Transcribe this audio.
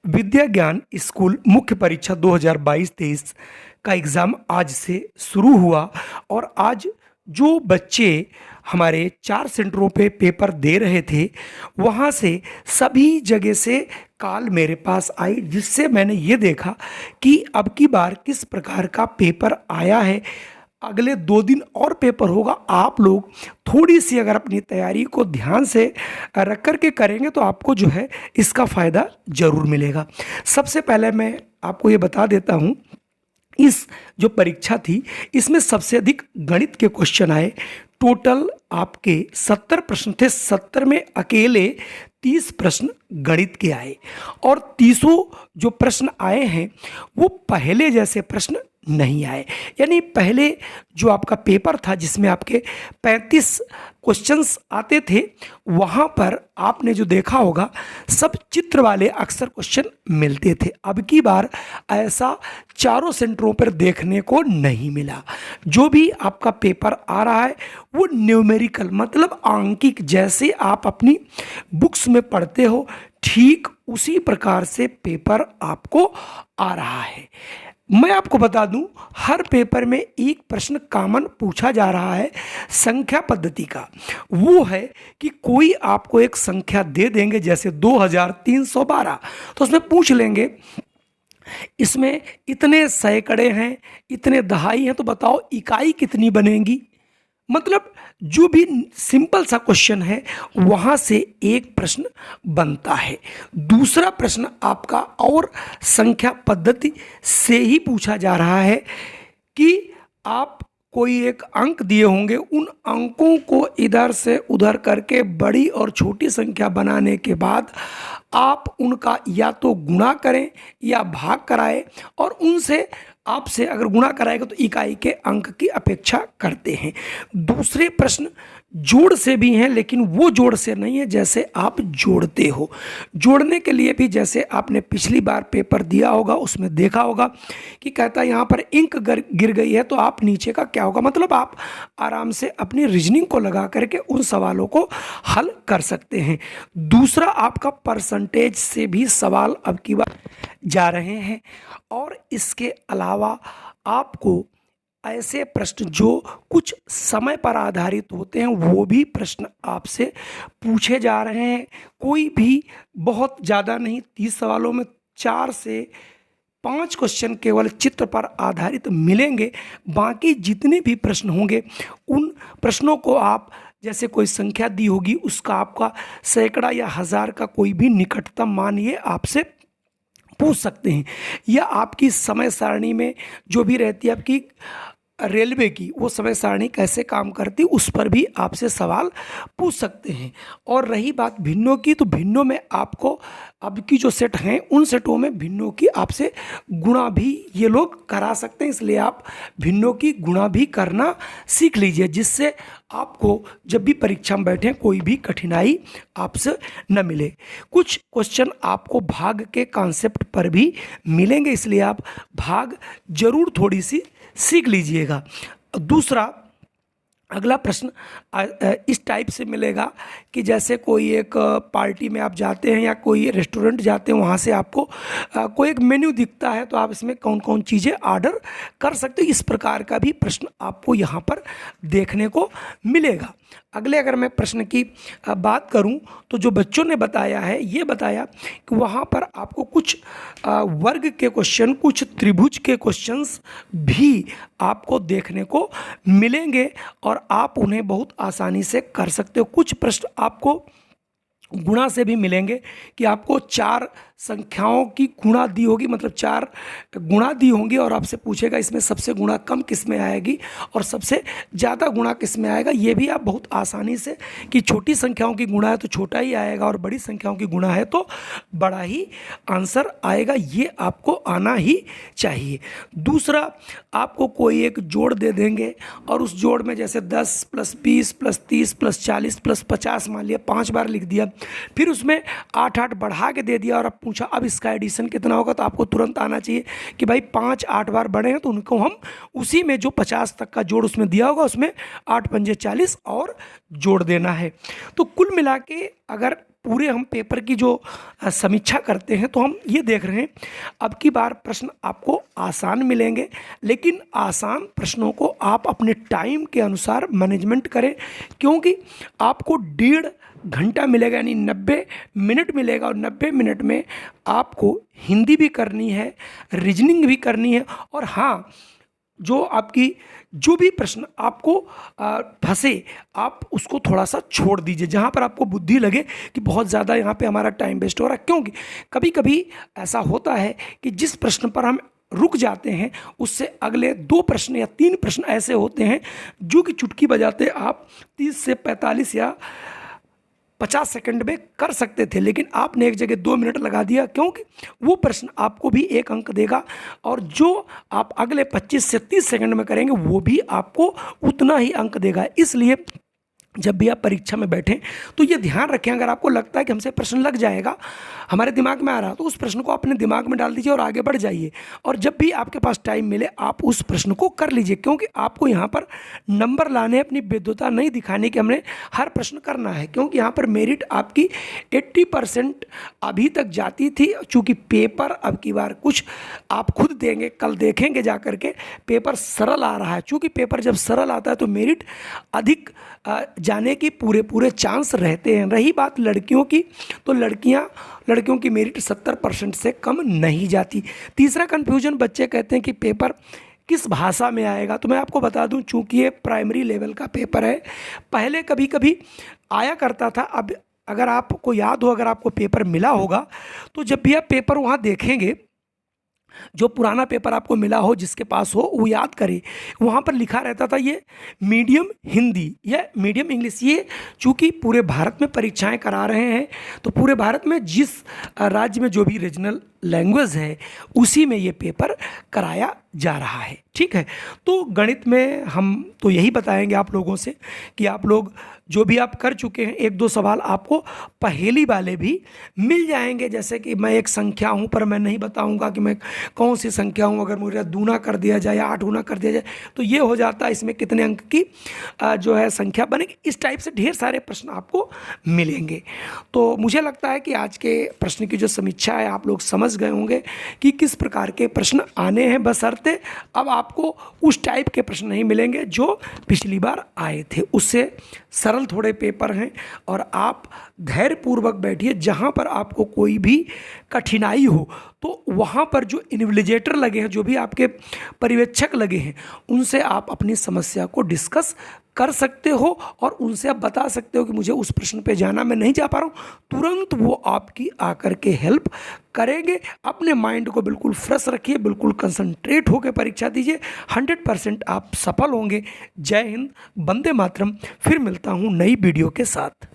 विद्या ज्ञान स्कूल मुख्य परीक्षा 2022-23 का एग्ज़ाम आज से शुरू हुआ और आज जो बच्चे हमारे 4 सेंटरों पे पेपर दे रहे थे, वहाँ से सभी जगह से कॉल मेरे पास आई, जिससे मैंने ये देखा कि अब की बार किस प्रकार का पेपर आया है। अगले 2 दिन और पेपर होगा। आप लोग थोड़ी सी अगर अपनी तैयारी को ध्यान से रख कर के करेंगे तो आपको जो है इसका फ़ायदा ज़रूर मिलेगा। सबसे पहले मैं आपको ये बता देता हूँ, इस जो परीक्षा थी इसमें सबसे अधिक गणित के क्वेश्चन आए। टोटल आपके 70 प्रश्न थे। 70 में अकेले 30 प्रश्न गणित के आए और 30 जो प्रश्न आए हैं वो पहले जैसे प्रश्न नहीं आए। यानी पहले जो आपका पेपर था जिसमें आपके 35 क्वेश्चंस आते थे, वहाँ पर आपने जो देखा होगा सब चित्र वाले अक्सर क्वेश्चन मिलते थे। अब की बार ऐसा चारों सेंटरों पर देखने को नहीं मिला। जो भी आपका पेपर आ रहा है वो न्यूमेरिकल मतलब आंकिक, जैसे आप अपनी बुक्स में पढ़ते हो ठीक उसी प्रकार से पेपर आपको आ रहा है। मैं आपको बता दूं, हर पेपर में एक प्रश्न कॉमन पूछा जा रहा है संख्या पद्धति का। वो है कि कोई आपको एक संख्या दे देंगे, जैसे 2312, तो उसमें पूछ लेंगे इसमें इतने सैकड़े हैं, इतने दहाई हैं, तो बताओ इकाई कितनी बनेगी। मतलब जो भी सिंपल सा क्वेश्चन है वहाँ से एक प्रश्न बनता है। दूसरा प्रश्न आपका और संख्या पद्धति से ही पूछा जा रहा है कि आप कोई एक अंक दिए होंगे, उन अंकों को इधर से उधर करके बड़ी और छोटी संख्या बनाने के बाद आप उनका या तो गुणा करें या भाग कराएं, और उनसे आपसे अगर गुणा कराएगा तो इकाई के अंक की अपेक्षा करते हैं। दूसरे प्रश्न जोड़ से भी हैं, लेकिन वो जोड़ से नहीं है जैसे आप जोड़ते हो। जोड़ने के लिए भी जैसे आपने पिछली बार पेपर दिया होगा उसमें देखा होगा कि कहता है यहाँ पर इंक गिर गई है तो आप नीचे का क्या होगा। मतलब आप आराम से अपनी रीजनिंग को लगा करके उन सवालों को हल कर सकते हैं। दूसरा आपका परसेंटेज से भी सवाल अब की बार जा रहे हैं, और इसके अलावा आपको ऐसे प्रश्न जो कुछ समय पर आधारित होते हैं वो भी प्रश्न आपसे पूछे जा रहे हैं। कोई भी बहुत ज़्यादा नहीं, 30 सवालों में 4 से 5 क्वेश्चन केवल चित्र पर आधारित मिलेंगे। बाकी जितने भी प्रश्न होंगे उन प्रश्नों को आप, जैसे कोई संख्या दी होगी उसका आपका सैकड़ा या हज़ार का कोई भी निकटतम मान ये आपसे पूछ सकते हैं, या आपकी समय सारणी में जो भी रहती है आपकी रेलवे की, वो समय सारणी कैसे काम करती उस पर भी आपसे सवाल पूछ सकते हैं। और रही बात भिन्नों की, तो भिन्नों में आपको अब की जो सेट हैं उन सेटों में भिन्नों की आपसे गुणा भी ये लोग करा सकते हैं, इसलिए आप भिन्नों की गुणा भी करना सीख लीजिए, जिससे आपको जब भी परीक्षा में बैठें कोई भी कठिनाई आपसे न मिले। कुछ क्वेश्चन आपको भाग के कॉन्सेप्ट पर भी मिलेंगे, इसलिए आप भाग जरूर थोड़ी सी सीख लीजिएगा। दूसरा अगला प्रश्न इस टाइप से मिलेगा कि जैसे कोई एक पार्टी में आप जाते हैं या कोई रेस्टोरेंट जाते हैं, वहाँ से आपको कोई एक मेन्यू दिखता है तो आप इसमें कौन कौन चीज़ें ऑर्डर कर सकते हो। इस प्रकार का भी प्रश्न आपको यहाँ पर देखने को मिलेगा। अगले अगर मैं प्रश्न की बात करूं तो जो बच्चों ने बताया है, ये बताया कि वहाँ पर आपको कुछ वर्ग के क्वेश्चन, कुछ त्रिभुज के क्वेश्चंस भी आपको देखने को मिलेंगे और आप उन्हें बहुत आसानी से कर सकते हो। कुछ प्रश्न आपको गुणा से भी मिलेंगे कि आपको 4 संख्याओं की गुणा दी होगी, मतलब 4 गुणा दी होंगी और आपसे पूछेगा इसमें सबसे गुणा कम किस में आएगी और सबसे ज़्यादा गुणा किस में आएगा। ये भी आप बहुत आसानी से, कि छोटी संख्याओं की गुणा है तो छोटा ही आएगा और बड़ी संख्याओं की गुणा है तो बड़ा ही आंसर आएगा, ये आपको आना ही चाहिए। दूसरा, आपको कोई एक जोड़ दे देंगे और उस जोड़ में जैसे 10 + 20 + 30 + 40 + 50 मान लिया, 5 बार लिख दिया, फिर उसमें 8 बढ़ा के दे दिया और अब पूछा अब इसका एडिशन कितना होगा, तो आपको तुरंत आना चाहिए कि भाई 5 8 बार बढ़े हैं तो उनको हम उसी में जो 50 तक का जोड़ उसमें दिया होगा उसमें 8 × 5 = 40 और जोड़ देना है। तो कुल मिला के अगर पूरे हम पेपर की जो समीक्षा करते हैं तो हम ये देख रहे हैं अब की बार प्रश्न आपको आसान मिलेंगे, लेकिन आसान प्रश्नों को आप अपने टाइम के अनुसार मैनेजमेंट करें, क्योंकि आपको 1.5 घंटा मिलेगा, यानी 90 मिनट मिलेगा, और 90 मिनट में आपको हिंदी भी करनी है, रीजनिंग भी करनी है, और हाँ, जो आपकी जो भी प्रश्न आपको फंसे आप उसको थोड़ा सा छोड़ दीजिए, जहाँ पर आपको बुद्धि लगे कि बहुत ज़्यादा यहाँ पे हमारा टाइम वेस्ट हो रहा है। क्योंकि कभी कभी ऐसा होता है कि जिस प्रश्न पर हम रुक जाते हैं उससे अगले 2 प्रश्न या 3 प्रश्न ऐसे होते हैं जो कि चुटकी बजाते आप 30 से 45 या 50 सेकंड में कर सकते थे, लेकिन आपने एक जगह 2 मिनट लगा दिया, क्योंकि वो प्रश्न आपको भी 1 अंक देगा, और जो आप अगले 25 से 30 सेकंड में करेंगे वो भी आपको उतना ही अंक देगा। इसलिए जब भी आप परीक्षा में बैठें तो ये ध्यान रखें, अगर आपको लगता है कि हमसे प्रश्न लग जाएगा, हमारे दिमाग में आ रहा, तो उस प्रश्न को अपने दिमाग में डाल दीजिए और आगे बढ़ जाइए, और जब भी आपके पास टाइम मिले आप उस प्रश्न को कर लीजिए, क्योंकि आपको यहाँ पर नंबर लाने, अपनी विद्वता नहीं दिखाने कि हमने हर प्रश्न करना है, क्योंकि यहाँ पर मेरिट आपकी 80% अभी तक जाती थी। चूँकि पेपर अब की बार कुछ आप खुद देंगे, कल देखेंगे जा करके, पेपर सरल आ रहा है। चूँकि पेपर जब सरल आता है तो मेरिट अधिक जाने की पूरे चांस रहते हैं। रही बात लड़कियों की, तो लड़कियों की मेरिट 70% से कम नहीं जाती। तीसरा कन्फ्यूजन, बच्चे कहते हैं कि पेपर किस भाषा में आएगा, तो मैं आपको बता दूं, चूंकि ये प्राइमरी लेवल का पेपर है, पहले कभी कभी आया करता था। अब अगर आपको याद हो, अगर आपको पेपर मिला होगा, तो जब भी आप पेपर वहाँ देखेंगे, जो पुराना पेपर आपको मिला हो, जिसके पास हो वो याद करें, वहाँ पर लिखा रहता था ये मीडियम हिंदी या मीडियम इंग्लिश। ये चूँकि पूरे भारत में परीक्षाएं करा रहे हैं, तो पूरे भारत में जिस राज्य में जो भी रीजनल लैंग्वेज है उसी में ये पेपर कराया जा रहा है। ठीक है, तो गणित में हम तो यही बताएंगे आप लोगों से कि आप लोग जो भी आप कर चुके हैं, 1-2 सवाल आपको पहेली वाले भी मिल जाएंगे। जैसे कि मैं एक संख्या हूं, पर मैं नहीं बताऊंगा कि मैं कौन सी संख्या हूं, अगर मुझे दूना कर दिया जाए या 8 गुना कर दिया जाए तो ये हो जाता है, इसमें कितने अंक की जो है संख्या बनेगी। इस टाइप से ढेर सारे प्रश्न आपको मिलेंगे। तो मुझे लगता है कि आज के प्रश्न की जो समीक्षा है आप लोग समझ गए होंगे कि किस प्रकार के प्रश्न आने हैं, बशर्ते अब आपको उस टाइप के प्रश्न नहीं मिलेंगे जो पिछली बार आए थे। उससे सरल थोड़े पेपर हैं, और आप धैर्यपूर्वक बैठिए। जहाँ पर आपको कोई भी कठिनाई हो तो वहाँ पर जो इन्विजिलेटर लगे हैं, जो भी आपके पर्यवेक्षक लगे हैं, उनसे आप अपनी समस्या को डिस्कस कर सकते हो, और उनसे आप बता सकते हो कि मुझे उस प्रश्न पे जाना, मैं नहीं जा पा रहा हूँ। तुरंत वो आपकी आकर के हेल्प करेंगे। अपने माइंड को बिल्कुल फ्रेश रखिए, बिल्कुल कंसंट्रेट होकर परीक्षा दीजिए, 100% आप सफल होंगे। जय हिंद, वंदे मातरम। फिर मिलता हूँ नई वीडियो के साथ।